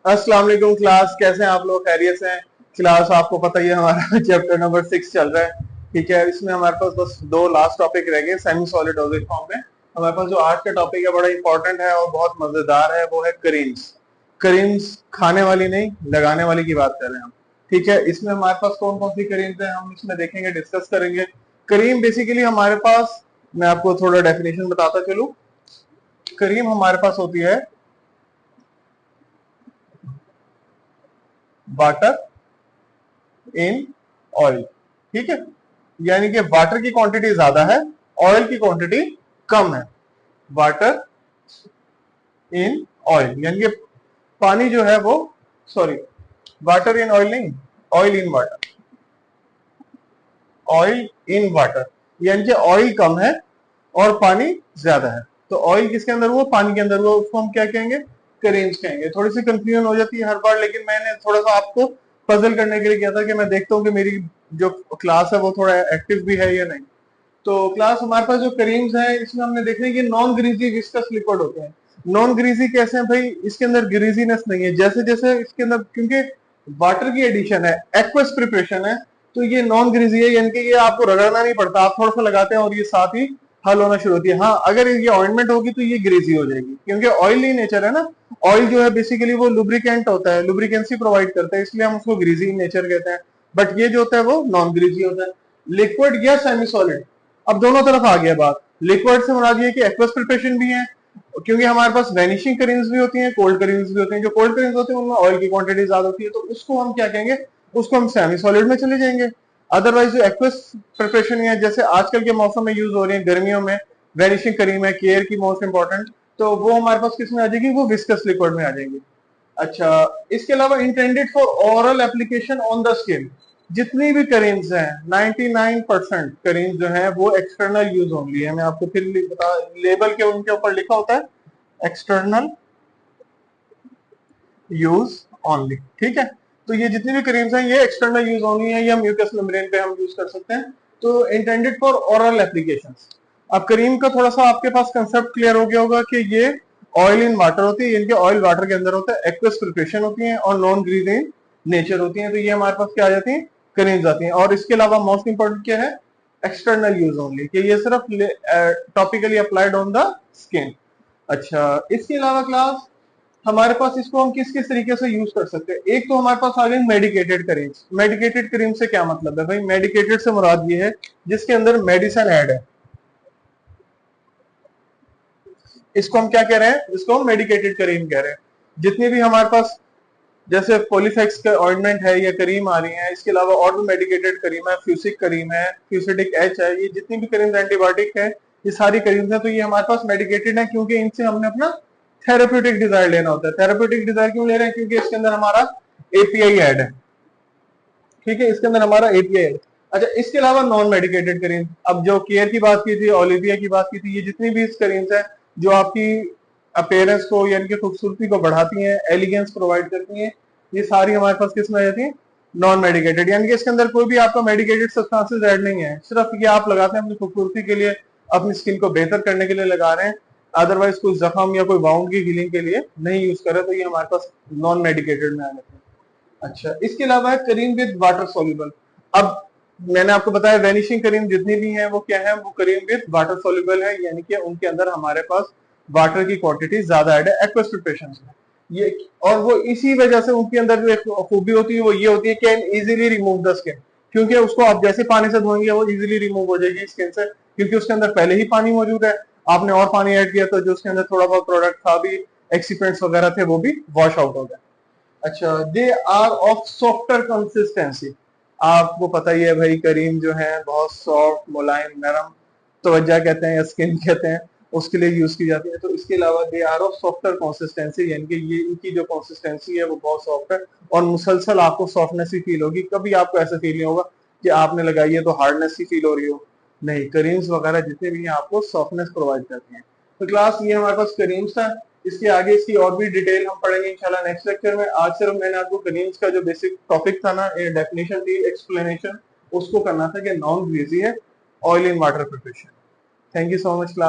अस्सलाम वालेकुम क्लास, कैसे हैं आप लोग? खैरियत से हैं? क्लास आपको पता ही है हमारा चैप्टर नंबर 6 चल रहा है। ठीक है, इसमें हमारे पास बस दो लास्ट टॉपिक रह गए सेमी सॉलिड डोजेज फॉर्म में। हमारे पास जो आज का टॉपिक है बड़ा इंपॉर्टेंट है और बहुत मजेदार है, वो है करीम्स। करीम्स खाने वाली नहीं, लगाने वाली की बात कर रहे हैं हम। ठीक है, इसमें हमारे पास कौन कौन सी करीम्स है हम इसमें देखेंगे, डिस्कस करेंगे। करीम बेसिकली हमारे पास, मैं आपको थोड़ा डेफिनेशन बताता चलूं। करीम हमारे पास होती है वाटर इन ऑयल। ठीक है, यानी कि वाटर की क्वांटिटी ज्यादा है, ऑयल की क्वांटिटी कम है। वाटर इन ऑयल यानी कि पानी जो है वो, सॉरी, वाटर इन ऑयल नहीं, oil in water. Oil in water यानी कि ऑयल कम है और पानी ज्यादा है। तो ऑयल किसके अंदर हुआ? पानी के अंदर हुआ। उसको हम क्या कहेंगे? करेंज कहेंगे। थोड़ी सी कंफ्यूजन हो जाती है हर बार, लेकिन मैंने थोड़ा सा आपको पजल करने के लिए किया था कि मैं देखता हूँ कि मेरी जो क्लास है वो थोड़ा एक्टिव भी है या नहीं। तो क्लास हमारे पास जो करीम्स है इसमें हमने देखा है कि नॉन ग्रीजी विस्कस लिक्विड होते हैं। नॉन ग्रीजी कैसे हैं भाई? इसके अंदर ग्रीजीनेस नहीं है। जैसे जैसे इसके अंदर, क्योंकि वाटर की एडिशन है, एक्वस प्रिपरेशन है, तो ये नॉन ग्रीजी है, यानी कि ये आपको रगड़ना नहीं पड़ता, आप थोड़ा सा लगाते हैं और ये साथ ही हल होना शुरू होती है। हाँ, अगर ये ऑइंटमेंट होगी तो ये ग्रीजी हो जाएगी, क्योंकि ऑयली नेचर है ना। ऑयल जो है बेसिकली वो लुब्रिकेंट होता है, लुब्रिकेंसी प्रोवाइड करता है, इसलिए हम उसको ग्रीजी नेचर कहते हैं। बट ये जो होता है वो नॉन ग्रीजी होता है। लिक्विड या सेमी सॉलिड, अब दोनों तरफ आ गया बात। लिक्विड से मुराद ये कि एक्वस प्रिपरेशन भी है, क्योंकि हमारे पास वैनिशिंग करीम्स भी होती हैं, कोल्ड करीम्स भी होते हैं। जो कोल्ड करीम्स होते हैं उनमें ऑयल की क्वांटिटी ज्यादा होती है, तो उसको हम क्या कहेंगे? उसको हम सेमी सॉलिड में चले जाएंगे। अदरवाइज जो एक्वस प्रिपरेशन है, जैसे आजकल के मौसम में यूज हो रही है, गर्मियों में वैनिशिंग करीम है, केयर की मोस्ट इंपॉर्टेंट, तो वो हमारे पास किस में आ जाएगी? वो विस्कस लिक्विड में आ जाएंगी। अच्छा, इसके अलावा intended for oral application on the skin, जितनी भी करीम्स हैं 99% करीम्स जो है वो एक्सटर्नल यूज ओनली है। मैं आपको फिर बता, लेबल के उनके ऊपर लिखा होता है एक्सटर्नल यूज ओनली। ठीक है, तो ये जितनी भी करीम्स हैं ये एक्सटर्नल यूज ओनली है, ये म्यूकस मेम्ब्रेन पे हम यूज कर सकते हैं। तो इंटेंडेड फॉर ओरल एप्लीकेशंस। अब करीम का थोड़ा सा आपके पास कंसेप्ट क्लियर हो गया होगा कि ये ऑयल इन वाटर होती है, इनके ऑयल वाटर के अंदर होता है, एक्वस प्रिपरेशन होती है और नॉन ग्रीन इन नेचर होती है। तो ये हमारे पास क्या आ जाती है? करीम्स आती हैं। और इसके अलावा मोस्ट इंपॉर्टेंट क्या है? एक्सटर्नल यूज ओनली, कि ये सिर्फ topically applied on the skin. अच्छा, इसके अलावा क्लास हमारे पास इसको हम किस किस तरीके से यूज कर सकते हैं? एक तो हमारे पास आ गई मेडिकेटेड करीम्स। मेडिकेटेड करीम से क्या मतलब है भाई? मेडिकेटेड से मुराद ये है जिसके अंदर मेडिसिन ऐड है, इसको हम क्या कह रहे हैं? इसको हम मेडिकेटेड करीम कह रहे हैं। जितनी भी हमारे पास जैसे पोलिफेक्स का ऑइंटमेंट है या करीम आ रही है, इसके अलावा और भी मेडिकेटेड करीम है, फ्यूसिक करीम है, फ्यूसिडिक एच है, ये जितनी भी करीम एंटीबायोटिक है, ये सारी करीम्स है, तो ये हमारे पास मेडिकेटेड है, क्योंकि इनसे हमने अपना थेराप्यूटिक डिजायर लेना होता है। थेराप्यूटिक डिजायर क्यों ले रहे हैं? क्योंकि इसके अंदर हमारा एपीआई ऐड है। ठीक है, इसके अंदर हमारा एपीआई ऐड। अच्छा, इसके अलावा नॉन मेडिकेटेड करीम, अब जो केयर की बात की थी, ओलिविया की बात की थी, ये जितनी भी करीम्स है जो आपकी अपेयरेंस को यानी कि खूबसूरती को बढ़ाती हैं, एलिगेंस प्रोवाइड करती हैं, ये सारी हमारे पास किस में आ जाती है? नॉन मेडिकेटेड, यानी कि इसके अंदर कोई भी आपका मेडिकेटेड सब्सटेंसेस ऐड नहीं है, सिर्फ ये आप लगाते हैं अपनी खूबसूरती के लिए, अपनी स्किन को बेहतर करने के लिए लगा रहे हैं। अदरवाइज कोई जख्म या कोई वाउंड की हीलिंग के लिए नहीं यूज कर रहे, तो ये हमारे पास नॉन मेडिकेटेड में आ जाते हैं। अच्छा, इसके अलावा है करीम विद वाटर सोल्यूबल। अब मैंने आपको बताया वेनिशिंग करीम जितनी भी है वो क्या है? वो करीम विद वाटर सोल्यूबल है, यानी कि उनके अंदर हमारे पास वाटर की क्वांटिटी ज्यादा ऐड है एक्वस प्रिपरेशन में। ये, और वो इसी वजह से उनके अंदर जो एक खूबी होती है वो ये होती है, can easily remove the skin, क्योंकि उसको आप जैसे पानी से धोएंगे वो इजीली रिमूव हो जाएगी स्किन से, क्योंकि उसके अंदर पहले ही पानी मौजूद है। आपने और पानी ऐड किया तो जो उसके अंदर थोड़ा बहुत प्रोडक्ट था भी, एक्सीपेंट्स वगैरह थे, वो भी वॉश आउट हो गए। अच्छा, they are of softer consistency. आपको पता ही है भाई, करीम जो है बहुत सॉफ्ट, मुलायम, नरम, त्वचा कहते हैं या स्किन कहते हैं, उसके लिए यूज की जाती है। तो इसके अलावा they are of softer consistency, यानी कि ये इनकी जो कंसिस्टेंसी है वो बहुत सॉफ्ट है और मुसलसल आपको सॉफ्टनेस ही फील होगी। कभी आपको ऐसा फील नहीं होगा कि आपने लगाई है तो हार्डनेस ही फील हो रही हो। नहीं, करीम्स वगैरह जितने भी हैं आपको सॉफ्टनेस प्रोवाइड करती हैं। तो क्लास ये हमारे पास करीम्स था। इसके आगे इसकी और भी डिटेल हम पढ़ेंगे इंशाल्लाह नेक्स्ट लेक्चर में। आज सिर्फ मैंने आपको करीम्स का जो बेसिक टॉपिक था ना, डेफिनेशन थी, एक्सप्लेनेशन, उसको करना था कि नॉन ग्रीजी है, oil in water preparation. Thank you so much class.